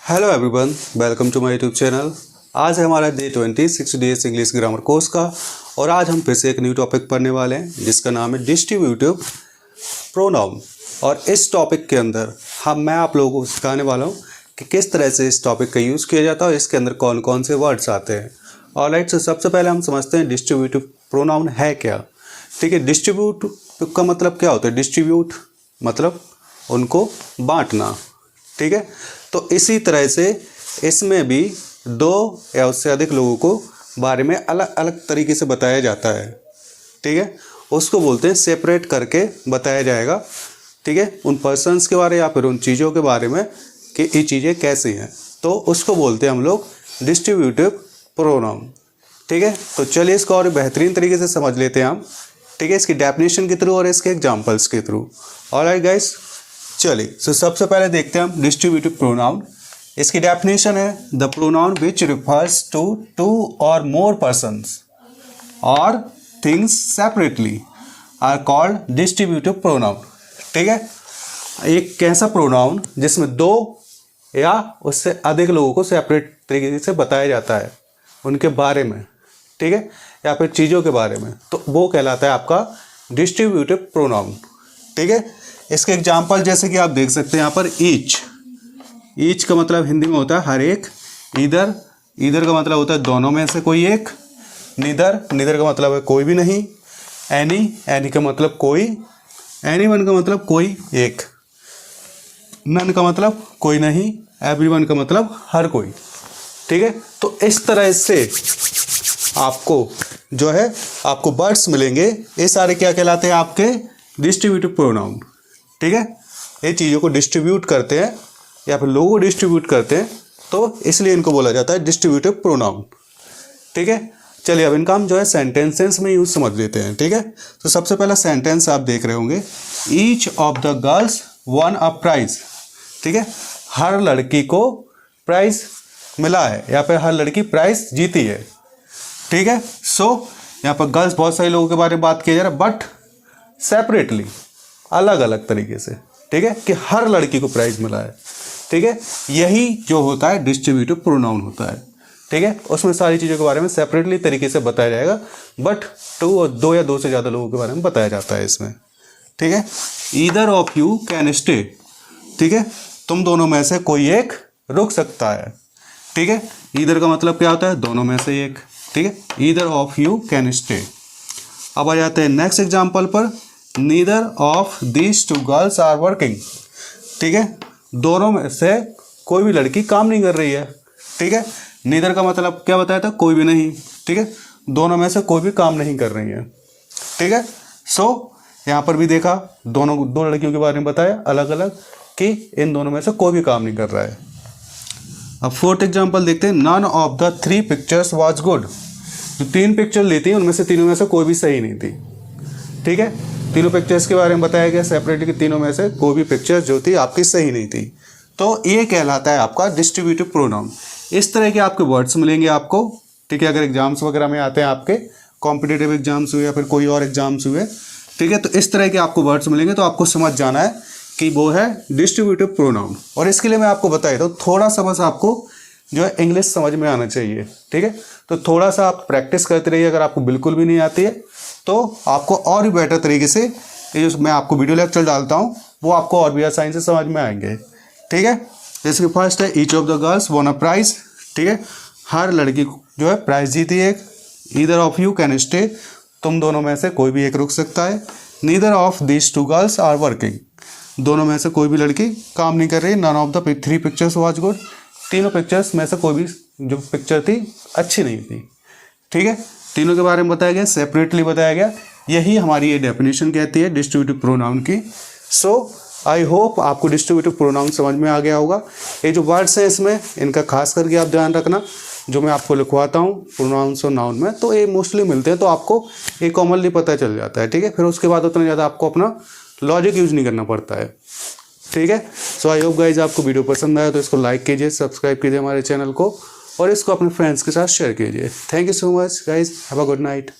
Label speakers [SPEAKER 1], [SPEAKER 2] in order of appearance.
[SPEAKER 1] Hello everyone, welcome to my YouTube channel. आज है हमारा day 20 60 days English grammar course का और आज हम फिर से एक न्यू टॉपिक पढ़ने वाले हैं जिसका नाम है डिस्ट्रीब्यूटिव प्रोनाउन। और इस टॉपिक के अंदर मैं आप लोगों को सिखाने वाला हूँ कि किस तरह से इस टॉपिक का यूज़ किया जाता है और इसके अंदर कौन कौन से वर्ड्स आते हैं। ऑलराइट, तो सबसे पहले हम समझते हैं डिस्ट्रीब्यूटिव प्रोनाउन है क्या। ठीक है, डिस्ट्रीब्यूट का मतलब क्या होता है। डिस्ट्रीब्यूट मतलब उनको बांटना। ठीक है, तो इसी तरह से इसमें भी दो या उससे अधिक लोगों को बारे में अलग अलग तरीके से बताया जाता है। ठीक है, उसको बोलते हैं सेपरेट करके बताया जाएगा। ठीक है, उन पर्सन्स के बारे या फिर उन चीज़ों के बारे में कि ये चीज़ें कैसी हैं, तो उसको बोलते हैं हम लोग डिस्ट्रीब्यूटिव प्रोनाउन। ठीक है, तो चलिए इसको और बेहतरीन तरीके से समझ लेते हैं हम। ठीक है, इसकी डेफिनेशन के थ्रू और इसके एग्जाम्पल्स के थ्रू। ऑलराइट गाइस, चलिए तो सबसे पहले देखते हैं हम डिस्ट्रीब्यूटिव प्रोनाउन। इसकी डेफिनेशन है the pronoun which refers to two or more persons or things separately are called distributive pronoun. ठीक है, एक कैसा प्रोनाउन जिसमें दो या उससे अधिक लोगों को सेपरेट तरीके से बताया जाता है उनके बारे में। ठीक है, या फिर चीज़ों के बारे में, तो वो कहलाता है आपका डिस्ट्रीब्यूटिव प्रोनाउन। ठीक है, इसके एग्जाम्पल जैसे कि आप देख सकते हैं यहाँ पर ईच का मतलब हिंदी में होता है हर एक। ईदर का मतलब होता है दोनों में से कोई एक। नीदर का मतलब है कोई भी नहीं। एनी का मतलब कोई। एनीवन का मतलब कोई एक। नन का मतलब कोई नहीं। एवरीवन का मतलब हर कोई। ठीक है, तो इस तरह से आपको जो है आपको वर्ड्स मिलेंगे। ये सारे क्या कहलाते हैं आपके डिस्ट्रीब्यूटिव प्रोनाउन। ठीक है, ये चीज़ों को डिस्ट्रीब्यूट करते हैं या फिर लोगों को डिस्ट्रीब्यूट करते हैं, तो इसलिए इनको बोला जाता है डिस्ट्रीब्यूटिव प्रोनाउन। ठीक है, चलिए अब इनका हम जो है सेंटेंसेस में यूज समझ लेते हैं। ठीक है, तो सबसे पहला सेंटेंस आप देख रहे होंगे, each of the girls won a prize. ठीक है, हर लड़की को प्राइज मिला है या फिर हर लड़की प्राइज जीती है। ठीक है, सो यहाँ पर गर्ल्स बहुत सारे लोगों के बारे में बात किया जा रहा है, बट सेपरेटली, अलग अलग तरीके से। ठीक है, कि हर लड़की को प्राइज मिला है। ठीक है, यही जो होता है डिस्ट्रीब्यूटिव प्रोनाउन होता है। ठीक है, उसमें सारी चीज़ों के बारे में सेपरेटली तरीके से बताया जाएगा, बट दो या दो से ज़्यादा लोगों के बारे में बताया जाता है इसमें। ठीक है, either of you can stay. ठीक है, तुम दोनों में से कोई एक रुक सकता है। ठीक है, ईदर का मतलब क्या होता है, दोनों में से एक। ठीक है, either of you can stay. अब आ जाते हैं नेक्स्ट एग्जाम्पल पर, neither of these two girls are working. ठीक है, दोनों में से कोई भी लड़की काम नहीं कर रही है। ठीक है, नीदर का मतलब क्या बताया था, कोई भी नहीं। ठीक है, दोनों में से कोई भी काम नहीं कर रही है। ठीक है, सो यहाँ पर भी देखा, दो लड़कियों के बारे में बताया अलग अलग कि इन दोनों में से कोई भी काम नहीं कर रहा है। अब फोर्थ एग्जाम्पल देखते हैं, none of the three pictures was good. जो तीन पिक्चर ली थी उनमें से तीनों में से कोई भी सही नहीं थी। ठीक है, तीनों पिक्चर्स के बारे में बताया गया सेपरेटली कि तीनों में से कोई भी पिक्चर जो थी आपकी सही नहीं थी। तो ये कहलाता है आपका डिस्ट्रीब्यूटिव प्रोनाउन। इस तरह के आपके वर्ड्स मिलेंगे आपको। ठीक है, अगर एग्जाम्स वगैरह में आते हैं, आपके कॉम्पिटिटिव एग्जाम्स हुए या फिर कोई और एग्जाम्स हुए, ठीक है, तो इस तरह के आपको वर्ड्स मिलेंगे। तो आपको समझ जाना है कि वो है डिस्ट्रीब्यूटिव प्रोनाउन। और इसके लिए मैं आपको बताया तो थोड़ा सा बस आपको जो है इंग्लिश समझ में आना चाहिए। ठीक है, तो थोड़ा सा आप प्रैक्टिस करते रहिए। अगर आपको बिल्कुल भी नहीं आती है तो आपको और भी बेटर तरीके से ये जो मैं आपको वीडियो लेक्चर डालता हूँ वो आपको और भी आसानी से समझ में आएंगे। ठीक है, जैसे कि फर्स्ट है, each of the girls won a prize. ठीक है, हर लड़की जो है प्राइज जीती है। Either of you can stay, तुम दोनों में से कोई भी एक रुक सकता है। Neither of these two girls are working, दोनों में से कोई भी लड़की काम नहीं कर रही। None of the three pictures was good, तीनों पिक्चर्स में से कोई भी जो पिक्चर थी अच्छी नहीं थी। ठीक है, तीनों के बारे में बताया गया, सेपरेटली बताया गया। यही हमारी ये डेफिनेशन कहती है डिस्ट्रीब्यूटिव प्रोनाउन की। सो आई होप आपको डिस्ट्रीब्यूटिव प्रोनाउन समझ में आ गया होगा। ये जो वर्ड्स हैं इसमें, इनका खास करके आप ध्यान रखना। जो मैं आपको लिखवाता हूँ प्रोनाउंस और नाउन में, तो ये मोस्टली मिलते हैं, तो आपको ये कॉमनली पता चल जाता है। ठीक है, फिर उसके बाद उतना ज़्यादा आपको अपना लॉजिक यूज नहीं करना पड़ता है। ठीक है, सो आई होप गाइज आपको वीडियो पसंद आया तो इसको लाइक कीजिए, सब्सक्राइब कीजिए हमारे चैनल को और इसको अपने फ्रेंड्स के साथ शेयर कीजिए। Thank you so much guys, have a good night.